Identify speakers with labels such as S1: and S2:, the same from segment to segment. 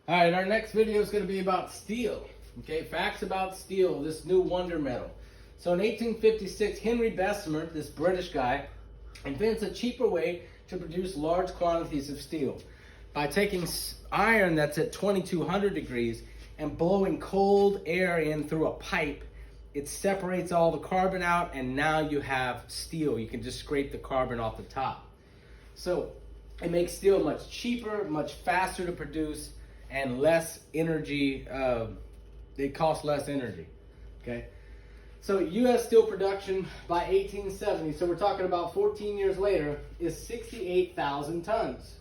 S1: All right, our next video is going to be about steel. Okay, facts about steel, this new wonder metal. So in 1856, Henry Bessemer, this British guy, invents a cheaper way to produce large quantities of steel by taking iron that's at 2200 degrees and blowing cold air in through a pipe. It separates all the carbon out, and now you have steel. You can just scrape the carbon off the top. So it makes steel much cheaper, much faster to produce, and less energy. It costs less energy. Okay. So U.S. steel production by 1870, so we're talking about 14 years later, is 68,000 tons.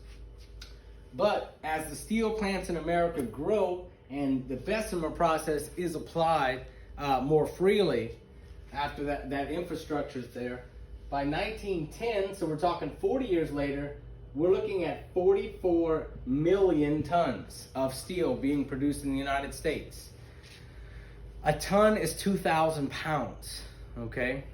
S1: But as the steel plants in America grow and the Bessemer process is applied more freely after that infrastructure is there, by 1910, so we're talking 40 years later, we're looking at 44 million tons of steel being produced in the United States. A ton is 2,000 pounds, okay?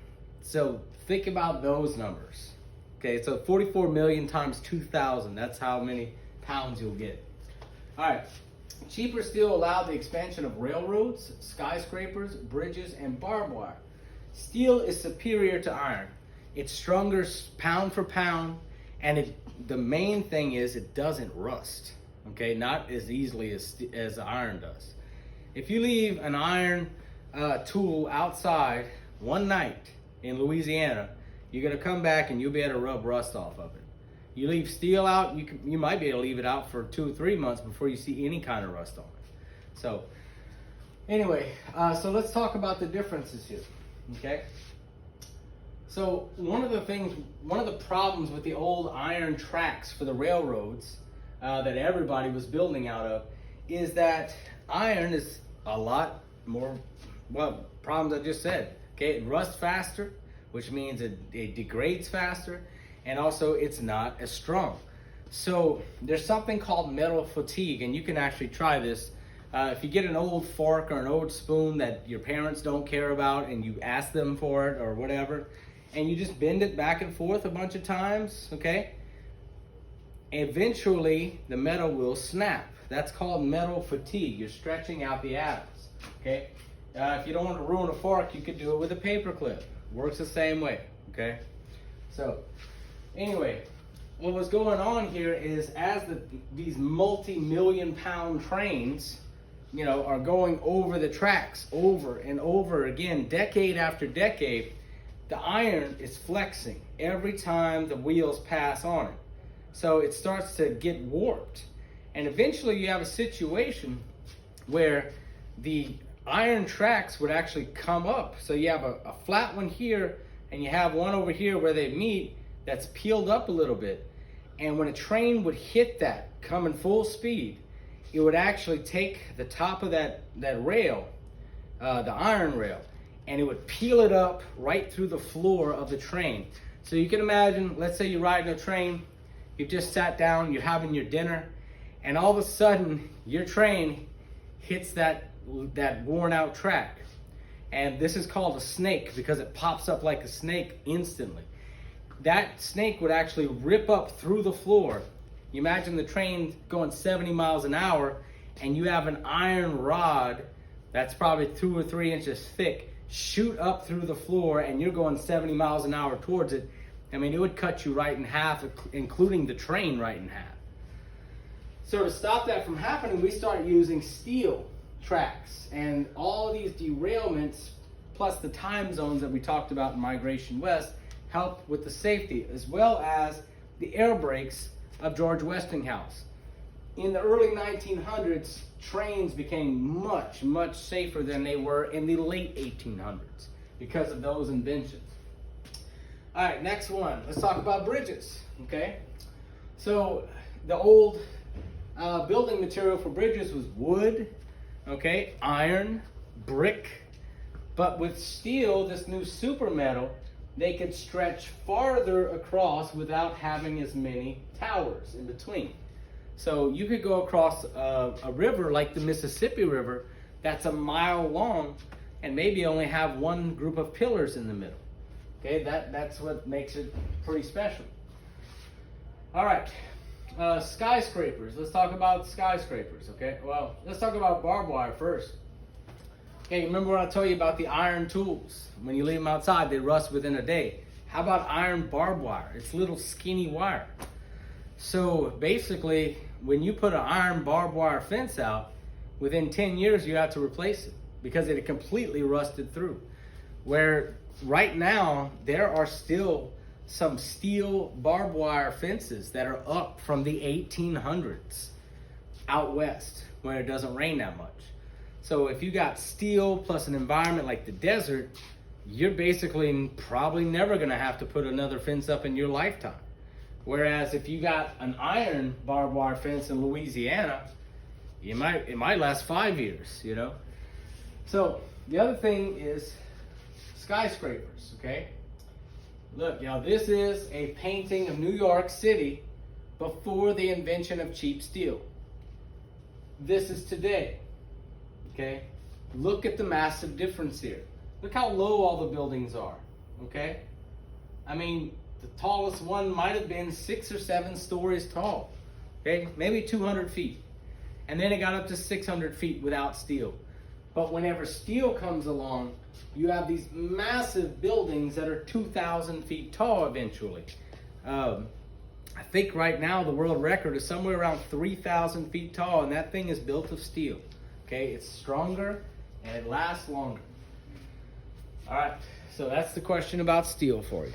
S1: So think about those numbers, okay? So 44 million times 2,000, that's how many pounds you'll get. All right, cheaper steel allowed the expansion of railroads, skyscrapers, bridges, and barbed wire. Steel is superior to iron. It's stronger pound for pound, and the main thing is it doesn't rust, okay? Not as easily as iron does. If you leave an iron tool outside one night in Louisiana, you're gonna come back and you'll be able to rub rust off of it. You leave steel out, you might be able to leave it out for 2 or 3 months before you see any kind of rust on it. So anyway, so let's talk about the differences here, okay? So one of the problems with the old iron tracks for the railroads that everybody was building out of is that iron is a lot more, well, problems I just said. Okay, it rusts faster, which means it degrades faster, and also it's not as strong. So there's something called metal fatigue, and you can actually try this. If you get an old fork or an old spoon that your parents don't care about and you ask them for it or whatever, and you just bend it back and forth a bunch of times, okay? Eventually the metal will snap. That's called metal fatigue. You're stretching out the atoms, okay? If you don't want to ruin a fork, you could do it with a paper clip. Works the same way, okay? So anyway, what was going on here is as these multi-million pound trains, you know, are going over the tracks over and over again, decade after decade, the iron is flexing every time the wheels pass on it. So it starts to get warped. And eventually you have a situation where the iron tracks would actually come up. So you have a flat one here and you have one over here where they meet that's peeled up a little bit. And when a train would hit that coming full speed, it would actually take the top of that rail, the iron rail, and it would peel it up right through the floor of the train. So you can imagine, let's say you're riding a train, you've just sat down, you're having your dinner, and all of a sudden your train hits that worn out track. And this is called a snake because it pops up like a snake instantly. That snake would actually rip up through the floor. You imagine the train going 70 miles an hour and you have an iron rod that's probably 2 or 3 inches thick shoot up through the floor and you're going 70 miles an hour towards it. I mean, it would cut you right in half, including the train right in half. So to stop that from happening, we start using steel tracks, and all of these derailments, plus the time zones that we talked about in Migration West, help with the safety, as well as the air brakes of George Westinghouse. In the early 1900s, trains became much, much safer than they were in the late 1800s because of those inventions. All right, next one. Let's talk about bridges, okay? So the old building material for bridges was wood, okay, iron, brick, but with steel, this new super metal, they could stretch farther across without having as many towers in between. So you could go across a river like the Mississippi River that's a mile long and maybe only have one group of pillars in the middle. Okay, that's what makes it pretty special. All right, Skyscrapers. Let's talk about skyscrapers, okay? Well, let's talk about barbed wire first. Okay, remember what I told you about the iron tools? When you leave them outside, they rust within a day. How about iron barbed wire? It's little skinny wire. So basically, when you put an iron barbed wire fence out, within 10 years, you have to replace it because it completely rusted through. Where right now, there are still some steel barbed wire fences that are up from the 1800s out west where it doesn't rain that much. So if you got steel plus an environment like the desert, you're basically probably never gonna have to put another fence up in your lifetime. Whereas if you got an iron barbed wire fence in Louisiana, it might last 5 years, you know? So the other thing is skyscrapers, okay? Look, y'all, this is a painting of New York City before the invention of cheap steel. This is today, okay? Look at the massive difference here. Look how low all the buildings are, okay? I mean, the tallest one might have been 6 or 7 stories tall, okay? Maybe 200 feet. And then it got up to 600 feet without steel. But whenever steel comes along, you have these massive buildings that are 2,000 feet tall eventually. I think right now the world record is somewhere around 3,000 feet tall, and that thing is built of steel. Okay, it's stronger and it lasts longer. All right, so that's the question about steel for you.